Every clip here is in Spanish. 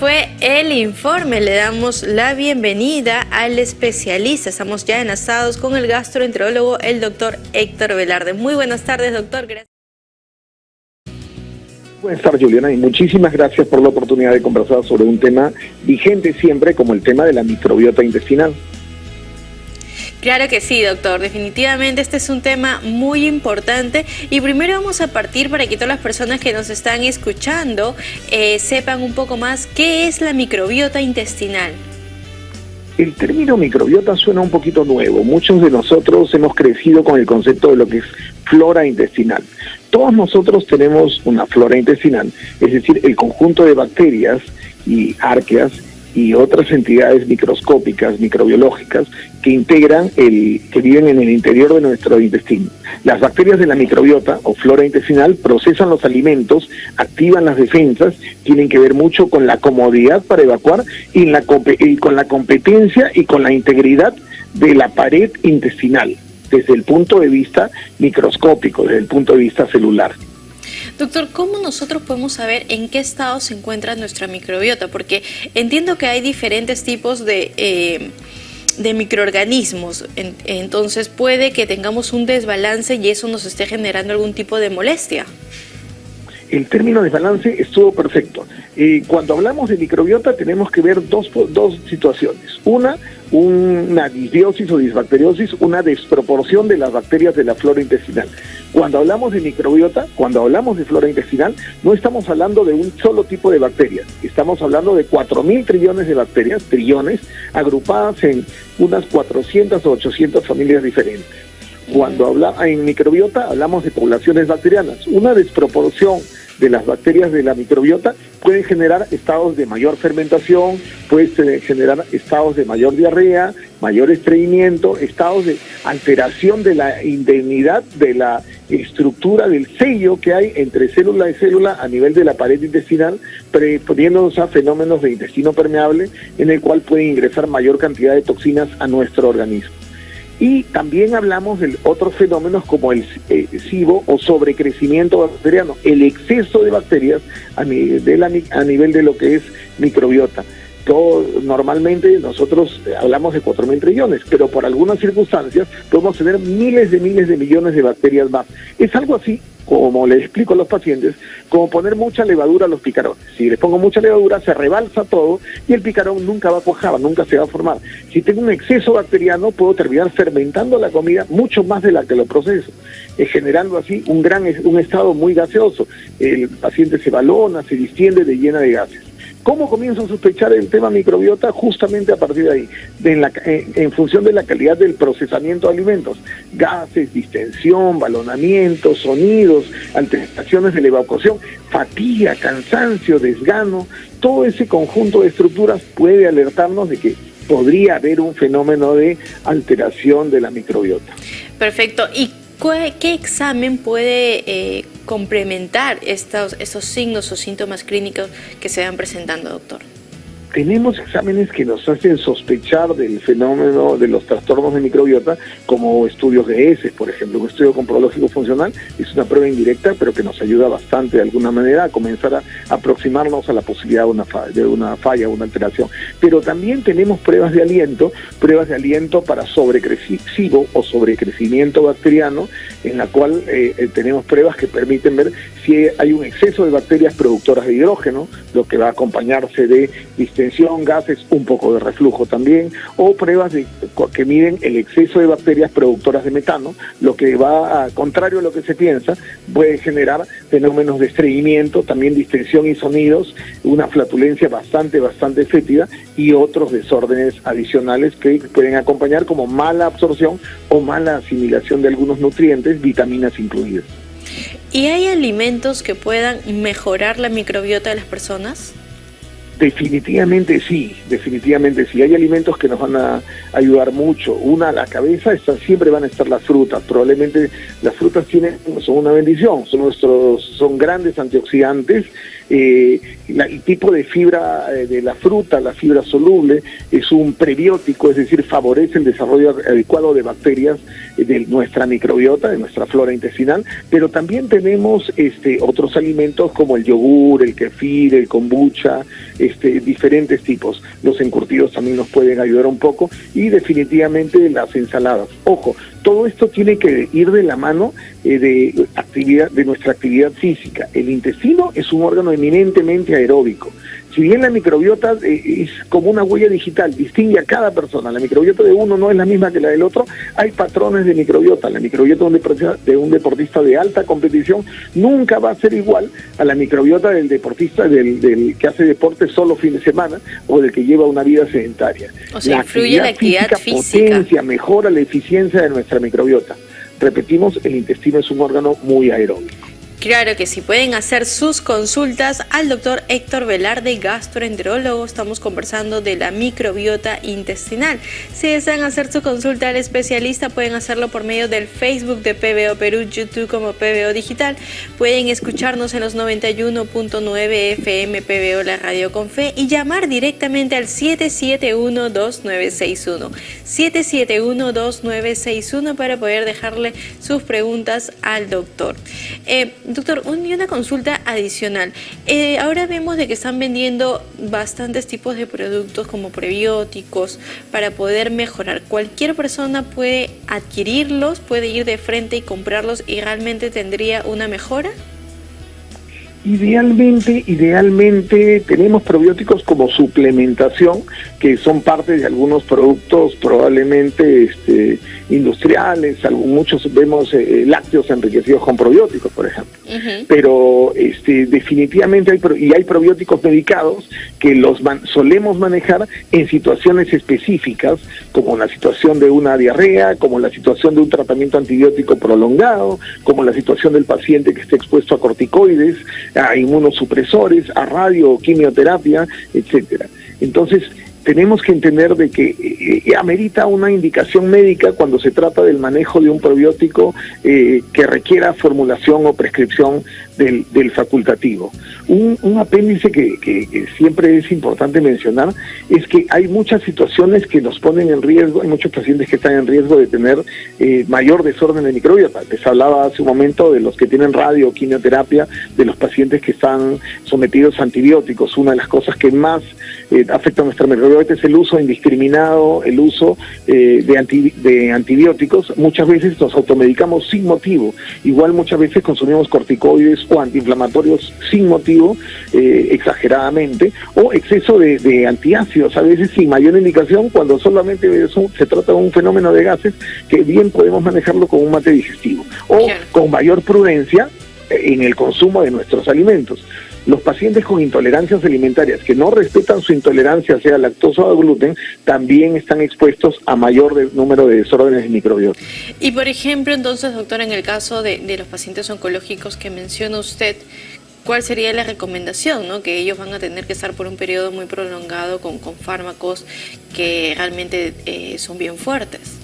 fue el informe. Le damos la bienvenida al especialista. Estamos ya enlazados con el gastroenterólogo, el doctor Héctor Velarde. Muy buenas tardes, doctor. Gracias. Buenas tardes, Juliana, y muchísimas gracias por la oportunidad de conversar sobre un tema vigente siempre, como el tema de la microbiota intestinal. Claro que sí, doctor. Definitivamente este es un tema muy importante y primero vamos a partir para que todas las personas que nos están escuchando sepan un poco más qué es la microbiota intestinal. El término microbiota suena un poquito nuevo. Muchos de nosotros hemos crecido con el concepto de lo que es flora intestinal. Todos nosotros tenemos una flora intestinal, es decir, el conjunto de bacterias y arqueas y otras entidades microscópicas, microbiológicas, que viven en el interior de nuestro intestino. Las bacterias de la microbiota o flora intestinal procesan los alimentos, activan las defensas, tienen que ver mucho con la comodidad para evacuar y con la competencia y con la integridad de la pared intestinal, desde el punto de vista microscópico, desde el punto de vista celular. Doctor, ¿cómo nosotros podemos saber en qué estado se encuentra nuestra microbiota? Porque entiendo que hay diferentes tipos de microorganismos, entonces puede que tengamos un desbalance y eso nos esté generando algún tipo de molestia. El término desbalance estuvo perfecto. Cuando hablamos de microbiota tenemos que ver dos situaciones. Una disbiosis o disbacteriosis, una desproporción de las bacterias de la flora intestinal. Cuando hablamos de microbiota, cuando hablamos de flora intestinal, no estamos hablando de un solo tipo de bacterias. Estamos hablando de 4.000 trillones de bacterias, trillones, agrupadas en unas 400 o 800 familias diferentes. Cuando en microbiota hablamos de poblaciones bacterianas. Una desproporción de las bacterias de la microbiota puede generar estados de mayor fermentación, puede generar estados de mayor diarrea, mayor estreñimiento, estados de alteración de la indemnidad de la estructura del sello que hay entre célula y célula a nivel de la pared intestinal, predisponiéndonos a fenómenos de intestino permeable en el cual puede ingresar mayor cantidad de toxinas a nuestro organismo. Y también hablamos de otros fenómenos como el SIBO o sobrecrecimiento bacteriano, el exceso de bacterias a nivel de lo que es microbiota. Normalmente nosotros hablamos de 4.000 trillones, pero por algunas circunstancias podemos tener miles de millones de bacterias más. Es algo así, como les explico a los pacientes, como poner mucha levadura a los picarones. Si les pongo mucha levadura, se rebalsa todo y el picarón nunca va a cuajar, nunca se va a formar. Si tengo un exceso bacteriano, puedo terminar fermentando la comida mucho más de la que lo proceso, generando así un estado muy gaseoso. El paciente se balona, se distiende, llena de gases. ¿Cómo comienzo a sospechar el tema microbiota? Justamente a partir de ahí, en función de la calidad del procesamiento de alimentos. Gases, distensión, balonamiento, sonidos, alteraciones de la evacuación, fatiga, cansancio, desgano, todo ese conjunto de estructuras puede alertarnos de que podría haber un fenómeno de alteración de la microbiota. Perfecto. ¿Y qué examen puede complementar estos signos o síntomas clínicos que se van presentando, doctor? Tenemos exámenes que nos hacen sospechar del fenómeno de los trastornos de microbiota, como estudios de heces, por ejemplo. Un estudio comprológico funcional es una prueba indirecta, pero que nos ayuda bastante de alguna manera a comenzar a aproximarnos a la posibilidad de una falla, una alteración. Pero también tenemos pruebas de aliento para sobrecrecimiento o sobrecrecimiento bacteriano, en la cual tenemos pruebas que permiten ver si hay un exceso de bacterias productoras de hidrógeno, lo que va a acompañarse de distensión, gases, un poco de reflujo también, o pruebas que miden el exceso de bacterias productoras de metano, lo que va contrario a lo que se piensa, puede generar fenómenos de estreñimiento, también distensión y sonidos, una flatulencia bastante fétida y otros desórdenes adicionales que pueden acompañar como mala absorción o mala asimilación de algunos nutrientes, vitaminas incluidas. ¿Y hay alimentos que puedan mejorar la microbiota de las personas? Definitivamente sí. Hay alimentos que nos van a ayudar mucho. La cabeza siempre van a estar las frutas. Probablemente las frutas son una bendición, son grandes antioxidantes, El tipo de fibra de la fruta, la fibra soluble, es un prebiótico, es decir, favorece el desarrollo adecuado de bacterias de nuestra microbiota, de nuestra flora intestinal, pero también tenemos otros alimentos como el yogur, el kefir, el kombucha, diferentes tipos. Los encurtidos también nos pueden ayudar un poco, y definitivamente las ensaladas. Ojo, todo esto tiene que ir de la mano de nuestra actividad física. El intestino es un órgano eminentemente aeróbico. Si bien la microbiota es como una huella digital, distingue a cada persona, la microbiota de uno no es la misma que la del otro, hay patrones de microbiota. La microbiota de un deportista de alta competición nunca va a ser igual a la microbiota del deportista del que hace deporte solo fin de semana, o del que lleva una vida sedentaria. O sea, influye la actividad física. Potencia, mejora la eficiencia de nuestra microbiota. Repetimos, el intestino es un órgano muy aeróbico. Claro que sí, pueden hacer sus consultas al doctor Héctor Velarde, gastroenterólogo. Estamos conversando de la microbiota intestinal. Si desean hacer su consulta al especialista, pueden hacerlo por medio del Facebook de PBO Perú, YouTube como PBO Digital. Pueden escucharnos en los 91.9 FM PBO, la radio con fe, y llamar directamente al 771-2961. 771-2961 para poder dejarle sus preguntas al doctor. Doctor, una consulta adicional. Ahora vemos de que están vendiendo bastantes tipos de productos como prebióticos para poder mejorar. ¿Cualquier persona puede adquirirlos, puede ir de frente y comprarlos y realmente tendría una mejora? Idealmente tenemos probióticos como suplementación, que son parte de algunos productos probablemente industriales. Muchos vemos lácteos enriquecidos con probióticos, por ejemplo. Pero definitivamente hay probióticos medicados que solemos manejar en situaciones específicas, como la situación de una diarrea, como la situación de un tratamiento antibiótico prolongado, como la situación del paciente que esté expuesto a corticoides, a inmunosupresores, a radio o quimioterapia, etcétera. Entonces, tenemos que entender de que amerita una indicación médica cuando se trata del manejo de un probiótico que requiera formulación o prescripción del facultativo. Un apéndice que siempre es importante mencionar es que hay muchas situaciones que nos ponen en riesgo, hay muchos pacientes que están en riesgo de tener mayor desorden de microbiota. Les hablaba hace un momento de los que tienen radio o quimioterapia, de los pacientes que están sometidos a antibióticos. Una de las cosas que más afecta a nuestra microbiota es el uso indiscriminado, el uso de antibióticos. Muchas veces nos automedicamos sin motivo. Igual muchas veces consumimos corticoides o antiinflamatorios sin motivo, exageradamente, o exceso de antiácidos, a veces sin mayor indicación, cuando solamente se trata de un fenómeno de gases que bien podemos manejarlo con un mate digestivo, o con mayor prudencia en el consumo de nuestros alimentos. Los pacientes con intolerancias alimentarias que no respetan su intolerancia, sea lactosa o gluten, también están expuestos a mayor número de desórdenes de microbiota. Y por ejemplo, entonces, doctor, en el caso de los pacientes oncológicos que menciona usted, ¿cuál sería la recomendación, ¿no? Que ellos van a tener que estar por un periodo muy prolongado con fármacos que realmente son bien fuertes.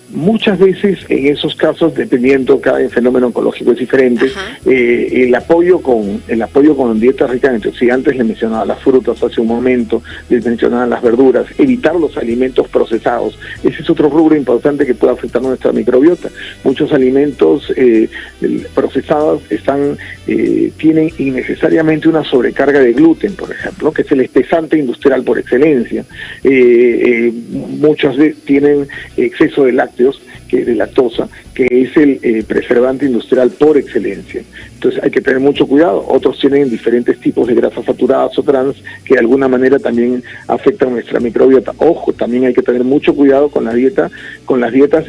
Muchas veces en esos casos, dependiendo, cada fenómeno oncológico es diferente, el apoyo con dietas ricas en antioxidantes, le mencionaba las frutas hace un momento, les mencionaba las verduras, evitar los alimentos procesados. Ese es otro rubro importante que puede afectar nuestra microbiota. Muchos alimentos procesados tienen innecesariamente una sobrecarga de gluten, por ejemplo, que es el espesante industrial por excelencia. Muchas veces tienen exceso de lactosa, que es el preservante industrial por excelencia. Entonces hay que tener mucho cuidado. Otros tienen diferentes tipos de grasas saturadas o trans que de alguna manera también afectan nuestra microbiota. Ojo, también hay que tener mucho cuidado con las dietas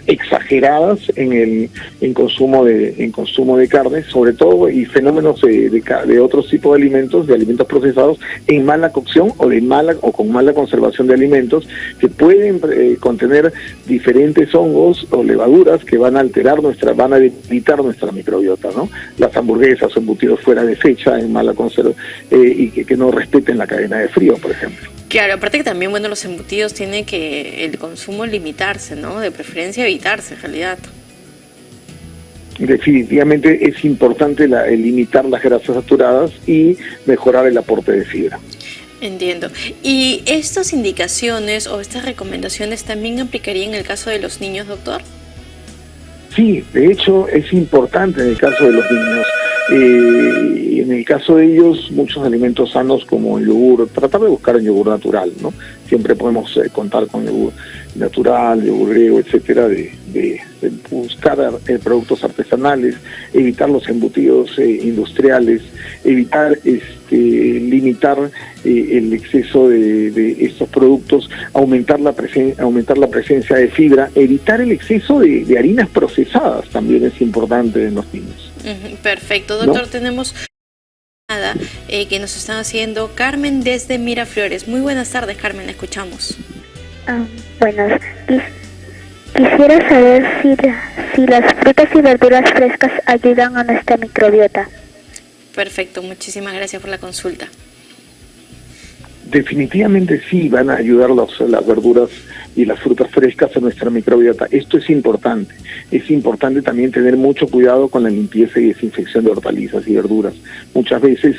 exageradas en consumo de carne, sobre todo, y fenómenos de otros tipos de alimentos procesados en mala cocción o con mala conservación de alimentos, que pueden contener diferentes hongos o levaduras que van a debilitar nuestra microbiota, ¿no? Las hamburguesas o embutidos fuera de fecha, en mala conserva, y que no respeten la cadena de frío, por ejemplo. Claro, aparte que también, los embutidos tiene que el consumo limitarse, ¿no? De preferencia evitarse, en realidad. Definitivamente es importante el limitar las grasas saturadas y mejorar el aporte de fibra. Entiendo. ¿Y estas indicaciones o estas recomendaciones también aplicarían en el caso de los niños, doctor? Sí, de hecho es importante en el caso de los niños. En el caso de ellos, muchos alimentos sanos como el yogur, tratar de buscar el yogur natural, ¿no? Siempre podemos contar con yogur natural, yogur griego, etcétera, de buscar productos artesanales, evitar los embutidos industriales, evitar limitar el exceso de estos productos, aumentar la presencia de fibra, evitar el exceso de harinas procesadas también es importante en los niños. Perfecto, doctor, ¿No? tenemos nada que nos están haciendo Carmen desde Miraflores. Muy buenas tardes, Carmen, la escuchamos. Bueno, quisiera saber si las frutas y verduras frescas ayudan a nuestra microbiota. Perfecto, muchísimas gracias por la consulta. Definitivamente sí van a ayudar las verduras y las frutas frescas a nuestra microbiota. Esto es importante. Es importante también tener mucho cuidado con la limpieza y desinfección de hortalizas y verduras. Muchas veces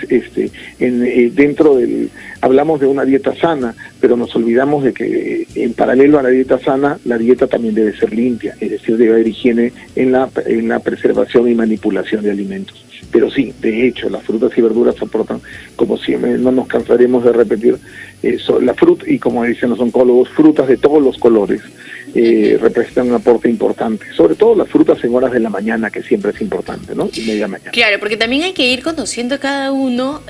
hablamos de una dieta sana, pero nos olvidamos de que en paralelo a la dieta sana, la dieta también debe ser limpia, es decir, debe haber higiene en la preservación y manipulación de alimentos. Pero sí, de hecho, las frutas y verduras aportan, como siempre, no nos cansaremos de repetir, la fruta, y como dicen los oncólogos, frutas de todos los colores representan un aporte importante, sobre todo las frutas en horas de la mañana, que siempre es importante, ¿no? Y media mañana. Claro, porque también hay que ir conociendo cada uno,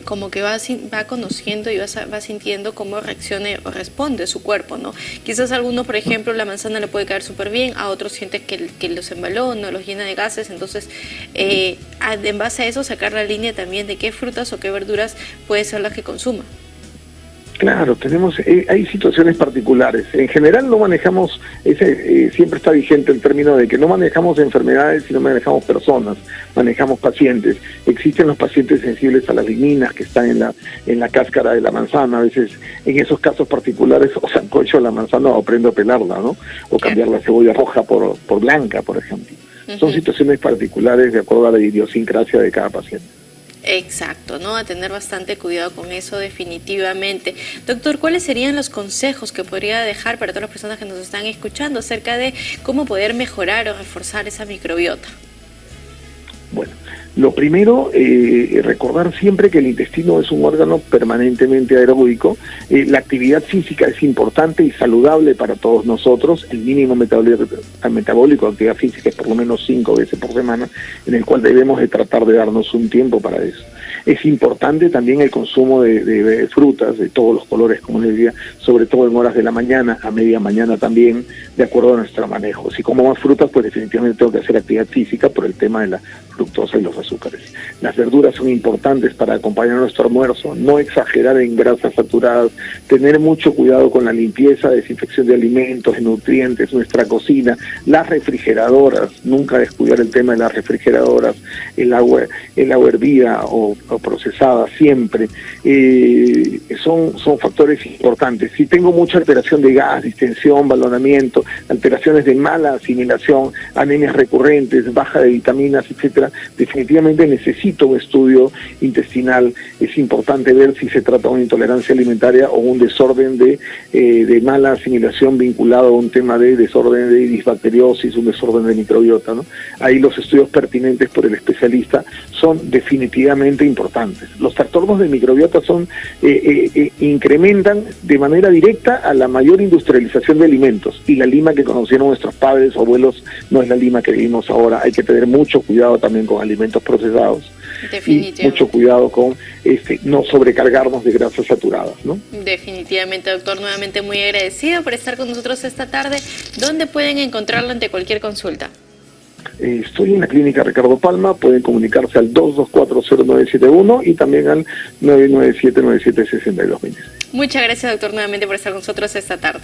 como que va conociendo y va sintiendo cómo reaccione o responde su cuerpo, ¿no? Quizás a algunos, por ejemplo, la manzana le puede caer súper bien, a otros sienten que los embalona, los llena de gases, entonces en base a eso sacar la línea también de qué frutas o qué verduras puede ser las que consuma. Claro, hay situaciones particulares. En general no manejamos, siempre está vigente el término de que no manejamos enfermedades, sino manejamos personas, manejamos pacientes. Existen los pacientes sensibles a las ligninas que están en la cáscara de la manzana. A veces, en esos casos particulares, o sancocho la manzana o aprendo a pelarla, ¿no? O cambiar la cebolla roja por blanca, por ejemplo. Son situaciones particulares de acuerdo a la idiosincrasia de cada paciente. Exacto, ¿no? A tener bastante cuidado con eso definitivamente. Doctor, ¿cuáles serían los consejos que podría dejar para todas las personas que nos están escuchando acerca de cómo poder mejorar o reforzar esa microbiota? Bueno, lo primero, recordar siempre que el intestino es un órgano permanentemente aeróbico. La actividad física es importante y saludable para todos nosotros. El mínimo metabólico de actividad física es por lo menos 5 veces por semana, en el cual debemos de tratar de darnos un tiempo para eso. Es importante también el consumo de frutas de todos los colores, como les decía, sobre todo en horas de la mañana, a media mañana también, de acuerdo a nuestro manejo. Si como más frutas, pues definitivamente tengo que hacer actividad física por el tema de la fructosa y los azúcares. Las verduras son importantes para acompañar nuestro almuerzo, no exagerar en grasas saturadas, tener mucho cuidado con la limpieza, desinfección de alimentos, de nutrientes, nuestra cocina, las refrigeradoras, nunca descuidar el tema de las refrigeradoras, el agua hervida o procesada siempre, son factores importantes. Si tengo mucha alteración de gas, distensión, balonamiento, alteraciones de mala asimilación, anemias recurrentes, baja de vitaminas, etcétera, definitivamente necesito un estudio intestinal. Es importante ver si se trata de una intolerancia alimentaria o un desorden de mala asimilación vinculado a un tema de desorden de disbacteriosis, un desorden de microbiota, ¿no? Ahí los estudios pertinentes por el especialista son definitivamente importantes. Los trastornos de microbiota incrementan de manera directa a la mayor industrialización de alimentos, y la Lima que conocieron nuestros padres o abuelos no es la Lima que vivimos ahora. Hay que tener mucho cuidado también con alimentos procesados y mucho cuidado con no sobrecargarnos de grasas saturadas, ¿no? Definitivamente, doctor, nuevamente muy agradecido por estar con nosotros esta tarde. ¿Dónde pueden encontrarlo ante cualquier consulta? Estoy en la clínica Ricardo Palma, pueden comunicarse al 2240971 y también al 997-976226. Muchas gracias, doctor, nuevamente por estar con nosotros esta tarde.